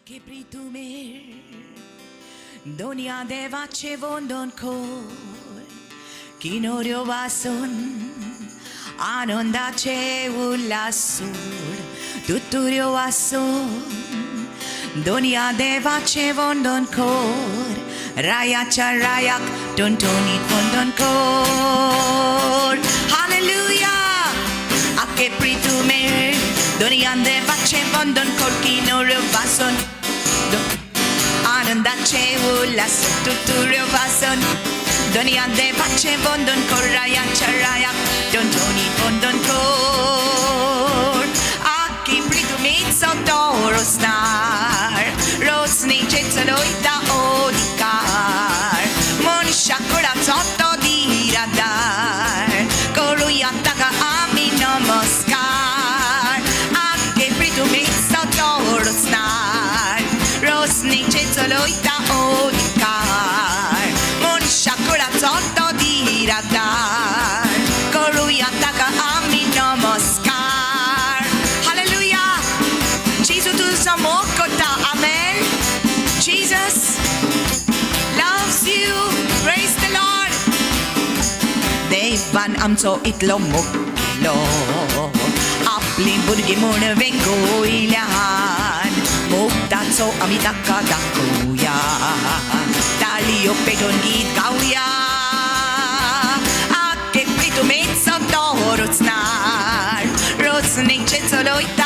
Akhe Prithumecho Dunia deva chevondon kol Kinoryo vason Anonda che ulasur Tuturyo vason Dunia deva chevondon kol Raya charayak Tontonit vondon kol Hallelujah Akhe Prithumecho Dunia deva chevondon kol Kinoryo vason Anandache ulas tuturyo vason Dunia deva chevondon kol Raya charayak Tontonit vondon kol Akhe Prithumecho Tho Rochnar Rosnice loita odikar Monisha korazotto di radar Koruyataga ami namaskar Akhe Prithumecho Tho Rochnar Rosnice loita odikar Monisha korazotto di radar Koruyataga ami namaskar Hallelujah Jesus tu samokota amen Jesus loves you. Praise the Lord. Devan amso itlo mokilo. Apli burgi mona vengo ilahan. Moktatso amitaka dakuya. Talio peton git kauya. Akhe Prithumecho Tho Rochnar. Rosnice loita